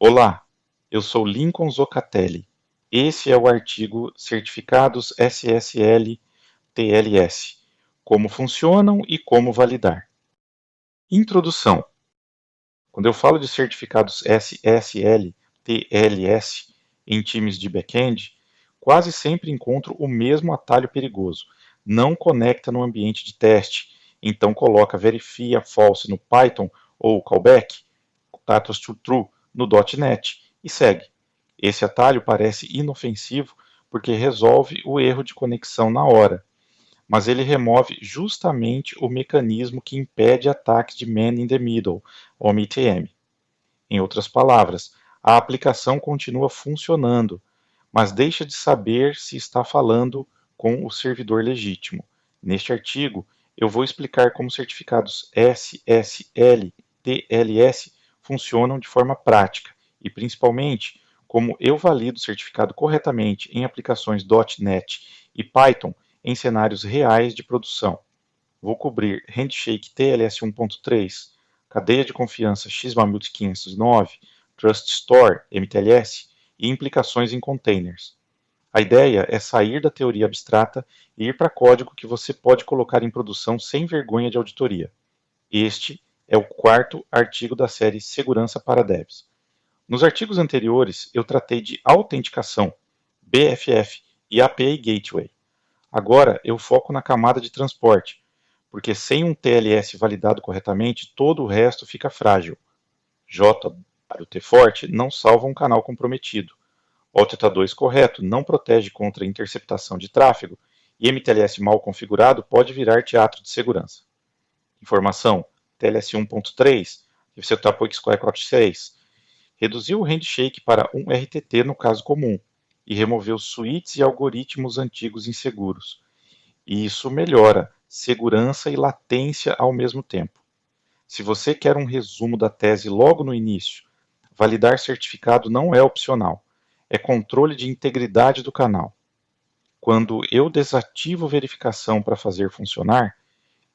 Olá, eu sou Lincoln Zoccatelli. Esse é o artigo Certificados SSL/TLS, como funcionam e como validar. Introdução. Quando eu falo de certificados SSL/TLS em times de back-end, quase sempre encontro o mesmo atalho perigoso. Não conecta no ambiente de teste, então coloca verifia false no Python ou callback, status to true no .NET e segue. Esse atalho parece inofensivo porque resolve o erro de conexão na hora, mas ele remove justamente o mecanismo que impede ataques de man in the middle, ou MTM. Em outras palavras, a aplicação continua funcionando, mas deixa de saber se está falando com o servidor legítimo. Neste artigo, eu vou explicar como certificados SSL, TLS funcionam de forma prática e, principalmente, como eu valido o certificado corretamente em aplicações .NET e Python em cenários reais de produção. Vou cobrir Handshake TLS 1.3, cadeia de confiança XMamute 509, Trust Store MTLS e implicações em containers. A ideia é sair da teoria abstrata e ir para código que você pode colocar em produção sem vergonha de auditoria. Este é o quarto artigo da série Segurança para Devs. Nos artigos anteriores, eu tratei de autenticação, BFF e API Gateway. Agora eu foco na camada de transporte, porque sem um TLS validado corretamente, todo o resto fica frágil. JWT forte não salva um canal comprometido. OTTA2 correto não protege contra interceptação de tráfego e MTLS mal configurado pode virar teatro de segurança. Informação: TLS 1.3, você tapou XQI 6, reduziu o handshake para 1 RTT no caso comum e removeu suítes e algoritmos antigos inseguros. E isso melhora segurança e latência ao mesmo tempo. Se você quer um resumo da tese logo no início, validar certificado não é opcional, é controle de integridade do canal. Quando eu desativo verificação para fazer funcionar,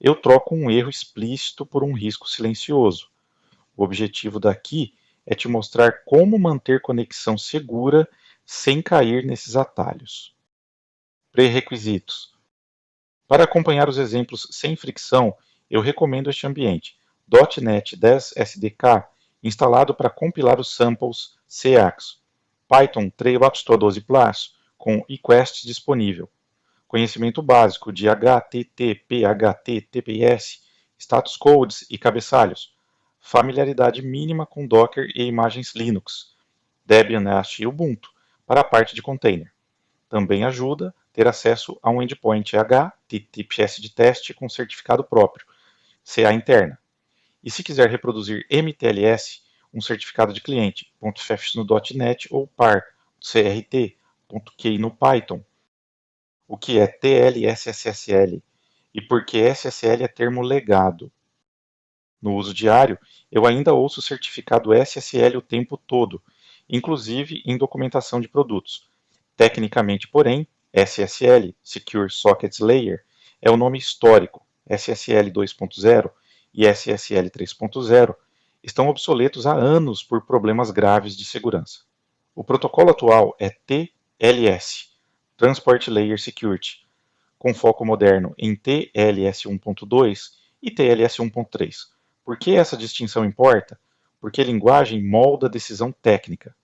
eu troco um erro explícito por um risco silencioso. O objetivo daqui é te mostrar como manter conexão segura sem cair nesses atalhos. Pré-requisitos. Para acompanhar os exemplos sem fricção, eu recomendo este ambiente, .NET 10 SDK, instalado para compilar os samples CAXO, Python 3.12 Plus, com eQuest disponível, conhecimento básico de HTTP, HTTPS, status codes e cabeçalhos, familiaridade mínima com Docker e imagens Linux, Debian, Ash e Ubuntu, para a parte de container. Também ajuda ter acesso a um endpoint HTTPS de teste com certificado próprio, CA interna. E se quiser reproduzir MTLS, um certificado de cliente, .fs no .NET ou par, crt.key no Python. O que é TLS-SSL e por que SSL é termo legado. No uso diário, eu ainda ouço o certificado SSL o tempo todo, inclusive em documentação de produtos. Tecnicamente, porém, SSL, Secure Sockets Layer, é o nome histórico. SSL 2.0 e SSL 3.0 estão obsoletos há anos por problemas graves de segurança. O protocolo atual é TLS, Transport Layer Security, com foco moderno em TLS 1.2 e TLS 1.3. Por que essa distinção importa? Porque a linguagem molda a decisão técnica.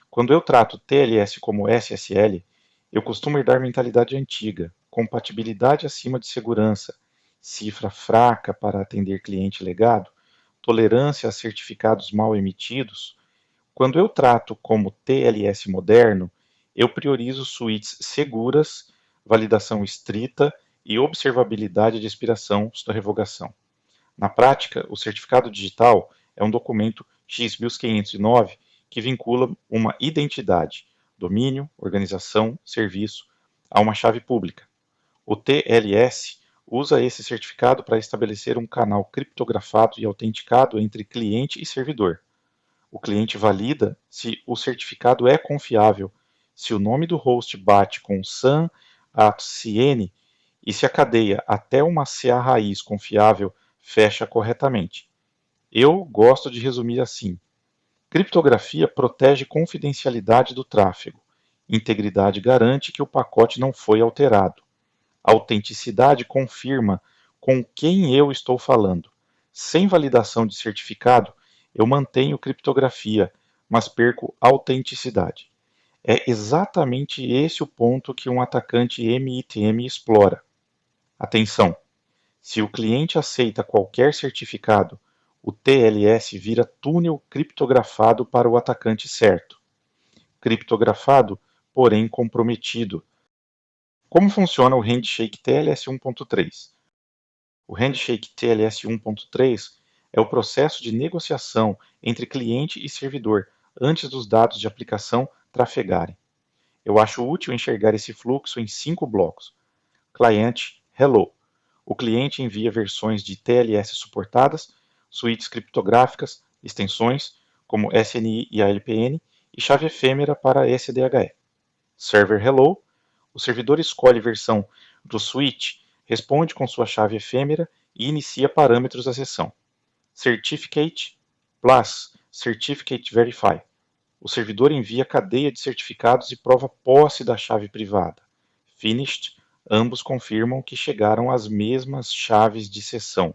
Quando eu trato TLS como SSL, eu costumo dar mentalidade antiga, compatibilidade acima de segurança, cifra fraca para atender cliente legado, tolerância a certificados mal emitidos. Quando eu trato como TLS moderno, eu priorizo suítes seguras, validação estrita e observabilidade de expiração/revogação. Na prática, o certificado digital é um documento XBIOS 509 que vincula uma identidade, domínio, organização, serviço, a uma chave pública. O TLS usa esse certificado para estabelecer um canal criptografado e autenticado entre cliente e servidor. O cliente valida se o certificado é confiável, se o nome do host bate com SAN, ato CN e se a cadeia até uma CA raiz confiável fecha corretamente. Eu gosto de resumir assim: Criptografia protege confidencialidade do tráfego. Integridade garante que o pacote não foi alterado. Autenticidade confirma com quem eu estou falando. Sem validação de certificado, eu mantenho criptografia, mas perco autenticidade. É exatamente esse o ponto que um atacante MITM explora. Atenção! Se o cliente aceita qualquer certificado, o TLS vira túnel criptografado para o atacante certo. Criptografado, porém comprometido. Como funciona o Handshake TLS 1.3? O Handshake TLS 1.3 é o processo de negociação entre cliente e servidor antes dos dados de aplicação trafegarem. Eu acho útil enxergar esse fluxo em 5 blocos. Cliente Hello. O cliente envia versões de TLS suportadas, suítes criptográficas, extensões, como SNI e ALPN, e chave efêmera para SDHE. Server Hello. O servidor escolhe versão do switch, responde com sua chave efêmera e inicia parâmetros da sessão. Certificate plus Certificate Verify. O servidor envia cadeia de certificados e prova posse da chave privada. Finished. Ambos confirmam que chegaram às mesmas chaves de sessão.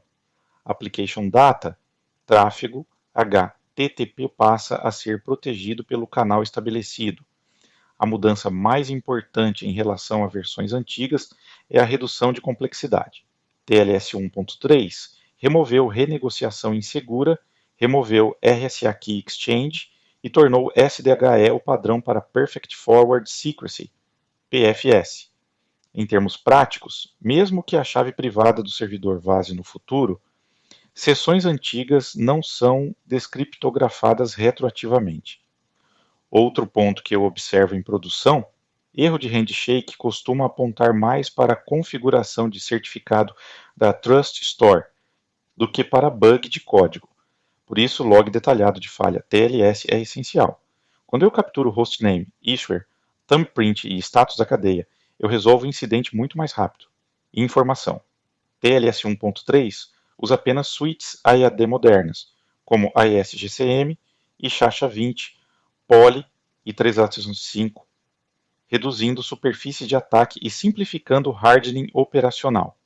Application Data. Tráfego HTTP passa a ser protegido pelo canal estabelecido. A mudança mais importante em relação a versões antigas é a redução de complexidade. TLS 1.3 removeu renegociação insegura, removeu RSA Key Exchange e tornou SDHE o padrão para Perfect Forward Secrecy, PFS. Em termos práticos, mesmo que a chave privada do servidor vaze no futuro, sessões antigas não são descriptografadas retroativamente. Outro ponto que eu observo em produção, erro de handshake costuma apontar mais para a configuração de certificado da Trust Store do que para bug de código. Por isso, o log detalhado de falha TLS é essencial. Quando eu capturo hostname, issuer, thumbprint e status da cadeia, eu resolvo o incidente muito mais rápido. E informação. TLS 1.3 usa apenas suítes AED modernas, como AES-GCM e SHA-20, Poly e 3.5, reduzindo superfície de ataque e simplificando o hardening operacional.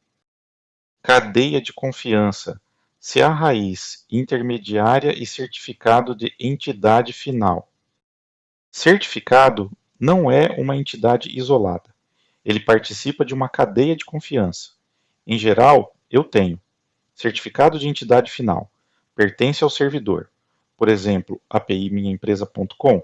Cadeia de confiança. CA raiz, intermediária e certificado de entidade final. Certificado não é uma entidade isolada. Ele participa de uma cadeia de confiança. Em geral, eu tenho certificado de entidade final. Pertence ao servidor. Por exemplo, API minhaempresa.com.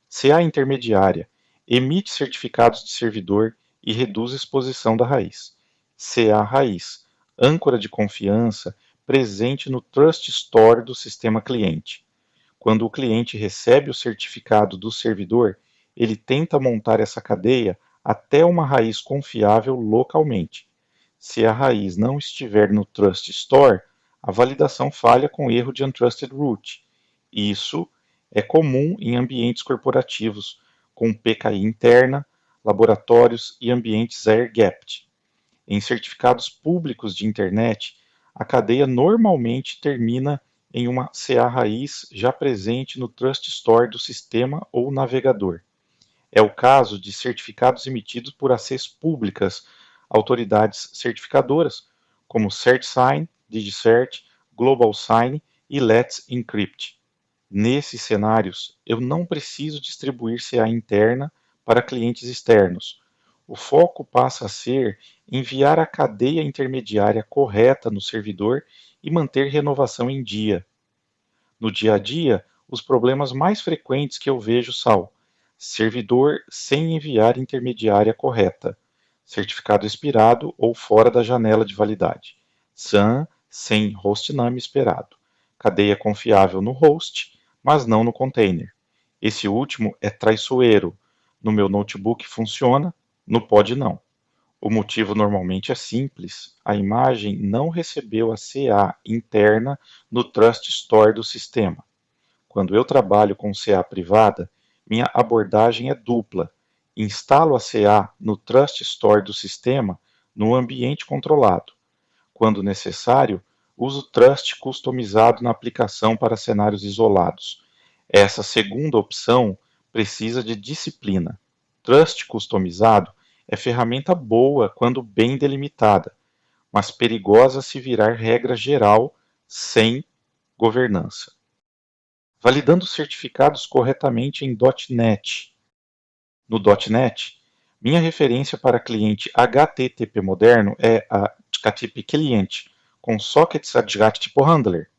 CA intermediária. Emite certificados de servidor e reduz exposição da raiz. CA raiz. Âncora de confiança presente no Trust Store do sistema cliente. Quando o cliente recebe o certificado do servidor, ele tenta montar essa cadeia até uma raiz confiável localmente. Se a raiz não estiver no Trust Store, a validação falha com erro de Untrusted Root. Isso é comum em ambientes corporativos, com PKI interna, laboratórios e ambientes air-gapped. Em certificados públicos de internet, a cadeia normalmente termina em uma CA raiz já presente no Trust Store do sistema ou navegador. É o caso de certificados emitidos por ACs públicas, autoridades certificadoras, como CertSign, DigiCert, GlobalSign e Let's Encrypt. Nesses cenários, eu não preciso distribuir CA interna para clientes externos. O foco passa a ser enviar a cadeia intermediária correta no servidor e manter renovação em dia. No dia a dia, os problemas mais frequentes que eu vejo são servidor sem enviar intermediária correta, certificado expirado ou fora da janela de validade, SAN sem hostname esperado, cadeia confiável no host, mas não no container. Esse último é traiçoeiro. No meu notebook funciona, no pod não. O motivo normalmente é simples: a imagem não recebeu a CA interna no Trust Store do sistema. Quando eu trabalho com CA privada, minha abordagem é dupla. Instalo a CA no Trust Store do sistema no ambiente controlado. Quando necessário, uso Trust customizado na aplicação para cenários isolados. Essa segunda opção precisa de disciplina. Trust customizado é ferramenta boa quando bem delimitada, mas perigosa se virar regra geral sem governança. Validando certificados corretamente em .NET. No .NET, minha referência para cliente HTTP moderno é a HTTP Client, com sockets adjust tipo handler.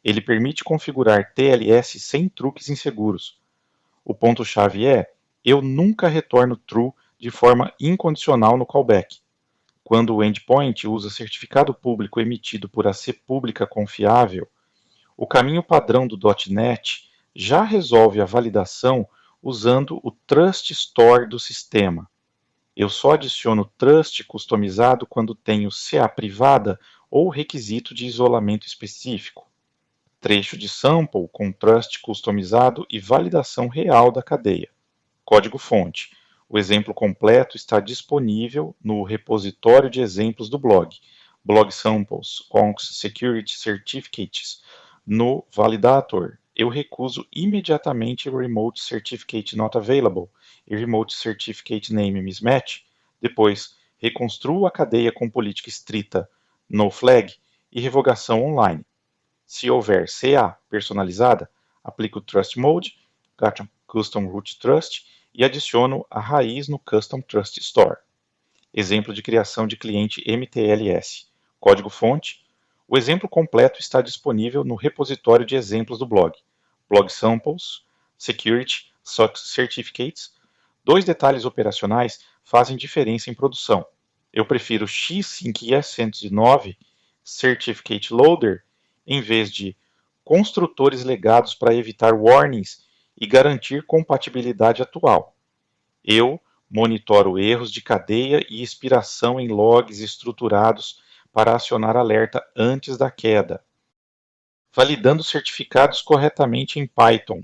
Ele permite configurar TLS sem truques inseguros. O ponto-chave é: eu nunca retorno true de forma incondicional no callback. Quando o endpoint usa certificado público emitido por AC pública confiável, o caminho padrão do .NET já resolve a validação usando o Trust Store do sistema. Eu só adiciono Trust customizado quando tenho CA privada ou requisito de isolamento específico. Trecho de sample com Trust customizado e validação real da cadeia. Código-fonte. O exemplo completo está disponível no repositório de exemplos do blog, Blog Samples, Conx Security Certificates, no Validator. Eu recuso imediatamente Remote Certificate Not Available e Remote Certificate Name Mismatch. Depois, reconstruo a cadeia com política estrita No Flag e revogação online. Se houver CA personalizada, aplico o Trust Mode, Custom Root Trust e adiciono a raiz no Custom Trust Store. Exemplo de criação de cliente MTLS. Código-fonte. O exemplo completo está disponível no repositório de exemplos do blog. Blog Samples, Security, Certificates. 2 detalhes operacionais fazem diferença em produção. Eu prefiro X5IS109 Certificate Loader em vez de construtores legados para evitar warnings e garantir compatibilidade atual. Eu monitoro erros de cadeia e expiração em logs estruturados para acionar alerta antes da queda. Validando certificados corretamente em Python.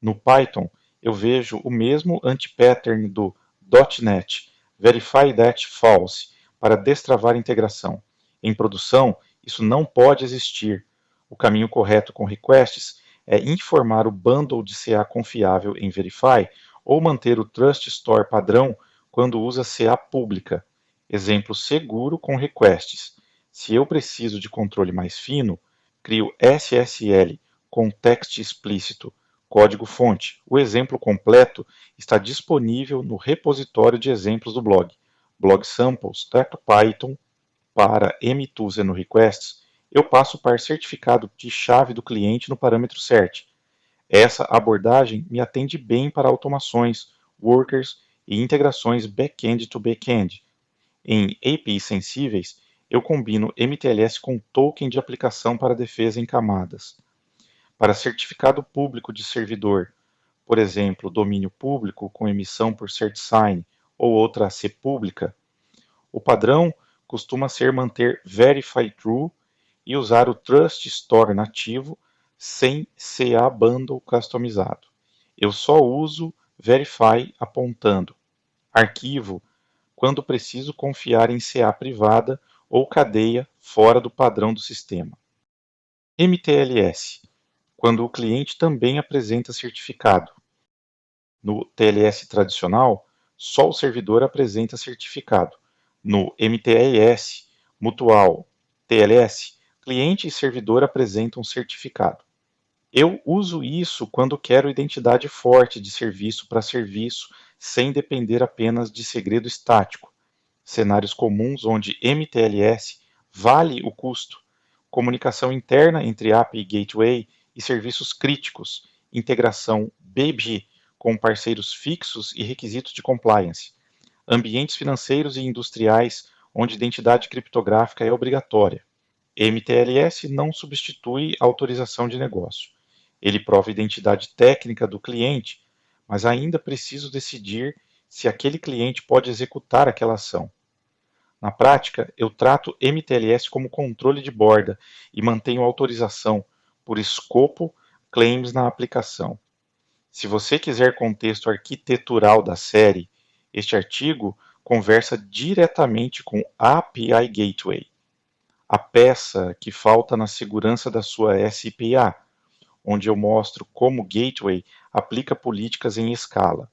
No Python, eu vejo o mesmo anti-pattern do .NET, Verify That False, para destravar integração. Em produção, isso não pode existir. O caminho correto com requests é informar o bundle de CA confiável em Verify ou manter o Trust Store padrão quando usa CA pública. Exemplo seguro com requests. Se eu preciso de controle mais fino, crio SSL com text explícito, código-fonte. O exemplo completo está disponível no repositório de exemplos do blog. Blog Samples, Python para M2 no Requests, eu passo para certificado de chave do cliente no parâmetro cert. Essa abordagem me atende bem para automações, workers e integrações back-end to back-end. Em APIs sensíveis, eu combino MTLS com token de aplicação para defesa em camadas. Para certificado público de servidor, por exemplo, domínio público com emissão por CertSign ou outra AC pública, o padrão costuma ser manter Verify True e usar o Trust Store nativo sem CA Bundle customizado. Eu só uso Verify apontando arquivo quando preciso confiar em CA privada ou cadeia fora do padrão do sistema. MTLS, quando o cliente também apresenta certificado. No TLS tradicional, só o servidor apresenta certificado. No MTLS, Mutual, TLS, cliente e servidor apresentam certificado. Eu uso isso quando quero identidade forte de serviço para serviço, sem depender apenas de segredo estático. Cenários comuns onde MTLS vale o custo. Comunicação interna entre API e Gateway e serviços críticos. Integração BB com parceiros fixos e requisitos de compliance. Ambientes financeiros e industriais onde identidade criptográfica é obrigatória. MTLS não substitui autorização de negócio. Ele prova a identidade técnica do cliente, mas ainda preciso decidir se aquele cliente pode executar aquela ação. Na prática, eu trato MTLS como controle de borda e mantenho autorização por escopo claims na aplicação. Se você quiser contexto arquitetural da série, este artigo conversa diretamente com API Gateway, a peça que falta na segurança da sua SPA, onde eu mostro como Gateway aplica políticas em escala.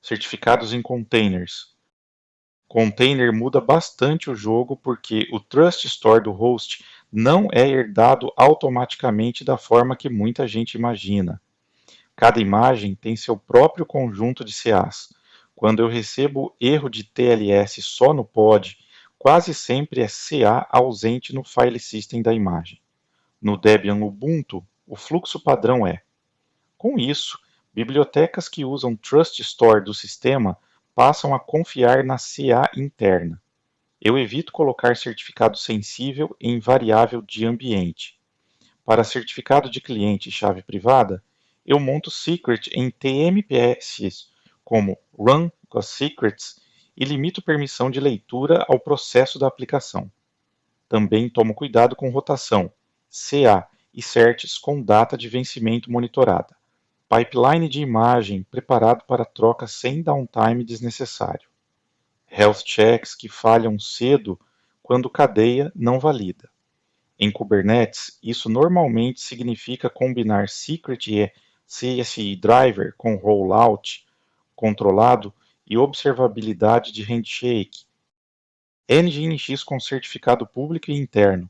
Certificados em containers. Container muda bastante o jogo porque o Trust Store do host não é herdado automaticamente da forma que muita gente imagina. Cada imagem tem seu próprio conjunto de CAs. Quando eu recebo erro de TLS só no pod, quase sempre é CA ausente no file system da imagem. No Debian Ubuntu, o fluxo padrão é. Com isso, bibliotecas que usam Trust Store do sistema passam a confiar na CA interna. Eu evito colocar certificado sensível em variável de ambiente. Para certificado de cliente e chave privada, eu monto secret em TMPS, como run secrets, e limito permissão de leitura ao processo da aplicação. Também tomo cuidado com rotação, CA e certs com data de vencimento monitorada. Pipeline de imagem preparado para troca sem downtime desnecessário. Health checks que falham cedo quando cadeia não valida. Em Kubernetes, isso normalmente significa combinar secret e CSI driver com rollout controlado e observabilidade de handshake. NGINX com certificado público e interno.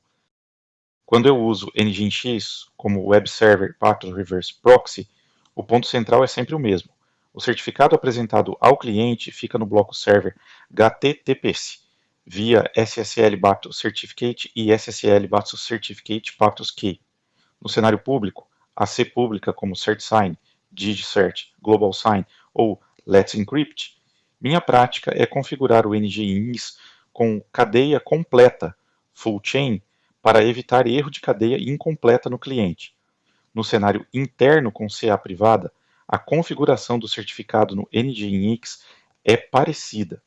Quando eu uso NGINX como Web Server Packet Reverse Proxy, o ponto central é sempre o mesmo. O certificado apresentado ao cliente fica no bloco server HTTPS, via SSL Bactus Certificate e SSL Bactus Certificate Bactus Key. No cenário público, a C pública como CertSign, DigiCert, GlobalSign ou Let's Encrypt, minha prática é configurar o NGINX com cadeia completa, full chain, para evitar erro de cadeia incompleta no cliente. No cenário interno com CA privada, a configuração do certificado no NGINX é parecida,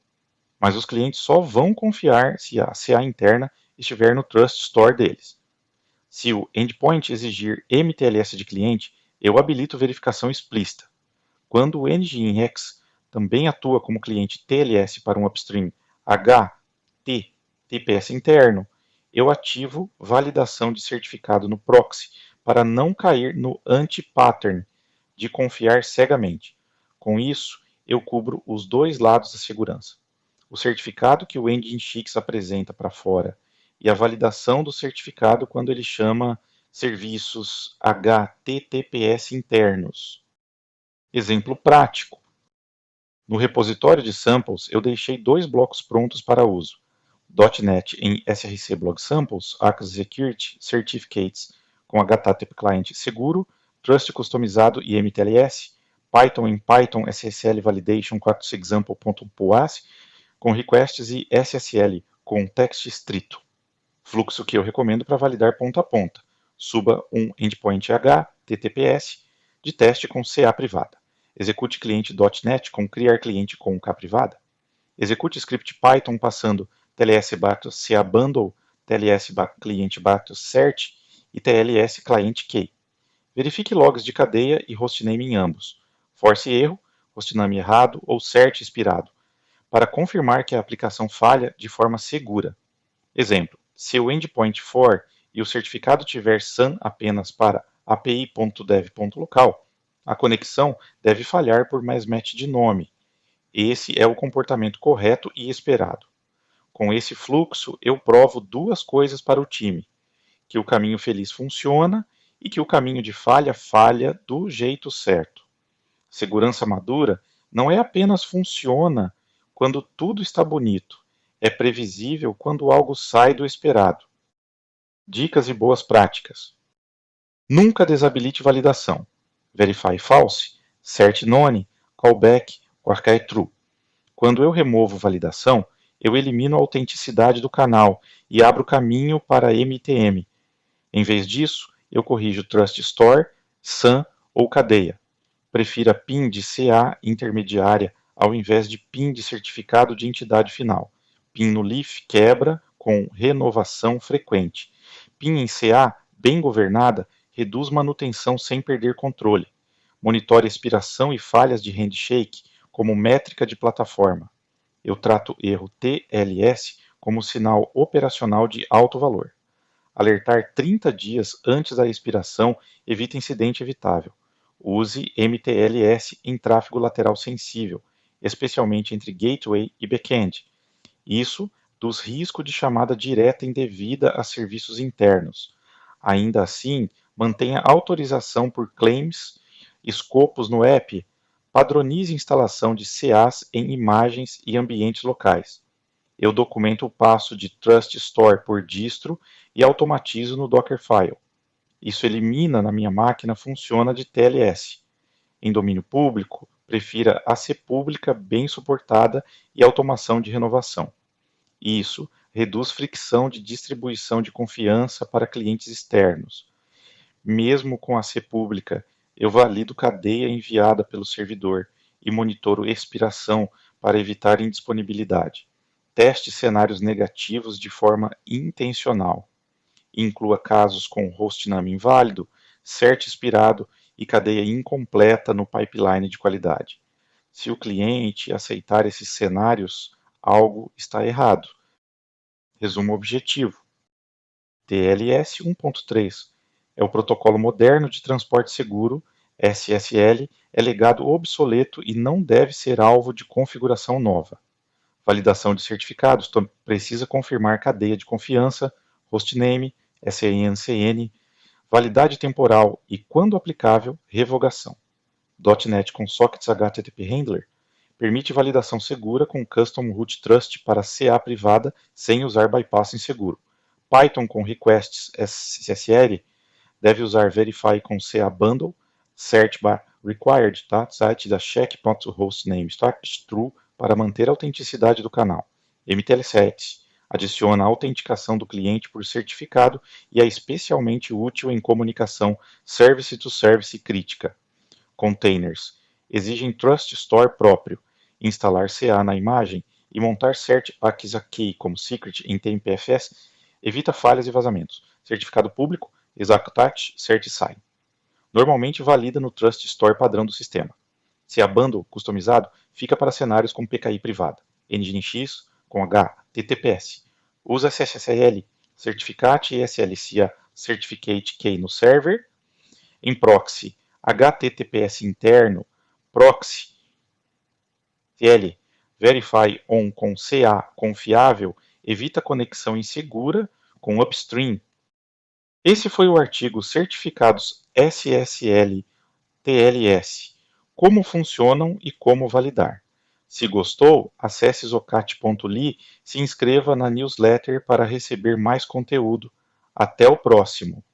mas os clientes só vão confiar se a CA interna estiver no Trust Store deles. Se o endpoint exigir MTLS de cliente, eu habilito verificação explícita. Quando o NGINX também atua como cliente TLS para um upstream HTTPS interno, eu ativo validação de certificado no proxy para não cair no anti-pattern de confiar cegamente. Com isso, eu cubro os dois lados da segurança. O certificado que o NGINX apresenta para fora e a validação do certificado quando ele chama serviços HTTPS internos. Exemplo prático. No repositório de samples, eu deixei dois blocos prontos para uso. .NET em SRC Blog Samples, Access Security Certificates com HTTP Client seguro, Trust customizado e MTLS, Python em Python SSL Validation Example.poas com requests e SSL com text estrito. Fluxo que eu recomendo para validar ponta a ponta. Suba um endpoint HTTPS de teste com CA privada. Execute cliente.NET com criar cliente com K privada. Execute script Python passando TLS Bactus CA Bundle, TLS cliente Bactus Cert e TLS cliente Key. Verifique logs de cadeia e hostname em ambos. Force erro, hostname errado ou cert expirado, para confirmar que a aplicação falha de forma segura. Exemplo, se o endpoint for e o certificado tiver SAN apenas para api.dev.local, a conexão deve falhar por mismatch de nome. Esse é o comportamento correto e esperado. Com esse fluxo, eu provo duas coisas para o time: que o caminho feliz funciona e que o caminho de falha falha do jeito certo. Segurança madura não é apenas funciona quando tudo está bonito, é previsível quando algo sai do esperado. Dicas e boas práticas. Nunca desabilite validação. Verify false, cert none, callback ou archive true. Quando eu removo validação, eu elimino a autenticidade do canal e abro caminho para MTM. Em vez disso, eu corrijo Trust Store, SAN ou cadeia. Prefira PIN de CA intermediária ao invés de PIN de certificado de entidade final. PIN no Leaf quebra com renovação frequente. PIN em CA, bem governada, reduz manutenção sem perder controle. Monitore expiração e falhas de handshake como métrica de plataforma. Eu trato erro TLS como sinal operacional de alto valor. Alertar 30 dias antes da expiração evita incidente evitável. Use MTLS em tráfego lateral sensível, especialmente entre gateway e backend. Isso dos riscos de chamada direta indevida a serviços internos. Ainda assim, mantenha autorização por claims, escopos no app, padronize instalação de CAs em imagens e ambientes locais. Eu documento o passo de Trust Store por distro e automatizo no Dockerfile. Isso elimina na minha máquina funciona de TLS. Em domínio público, prefira AC pública bem suportada e automação de renovação. Isso reduz fricção de distribuição de confiança para clientes externos. Mesmo com AC pública, eu valido cadeia enviada pelo servidor e monitoro expiração para evitar indisponibilidade. Teste cenários negativos de forma intencional. Inclua casos com hostname inválido, cert expirado e cadeia incompleta no pipeline de qualidade. Se o cliente aceitar esses cenários, algo está errado. Resumo objetivo. TLS 1.3 é o protocolo moderno de transporte seguro. SSL é legado obsoleto e não deve ser alvo de configuração nova. Validação de certificados precisa confirmar cadeia de confiança, hostname, SNCN, validade temporal e, quando aplicável, revogação. .NET com Sockets HTTP Handler permite validação segura com Custom Root Trust para CA privada sem usar bypass inseguro. Python com Requests SSL deve usar Verify com CA Bundle, Cert by Required, tá? Site da check.hostname true para manter a autenticidade do canal. MTL7 adiciona a autenticação do cliente por certificado e é especialmente útil em comunicação service-to-service crítica. Containers exigem Trust Store próprio, instalar CA na imagem e montar Cert Access Key como secret em TMPFS evita falhas e vazamentos. Certificado público, executate, cert sign. Normalmente valida no Trust Store padrão do sistema. CA Bundle customizado fica para cenários com PKI privada. Nginx com HTTPS. Usa SSL, Certificate SLCA Certificate Key no server. Em proxy, HTTPS interno, proxy, TL, Verify on com CA confiável, evita conexão insegura com upstream. Esse foi o artigo Certificados SSL TLS, como funcionam e como validar. Se gostou, acesse zocat.ly e se inscreva na newsletter para receber mais conteúdo. Até o próximo!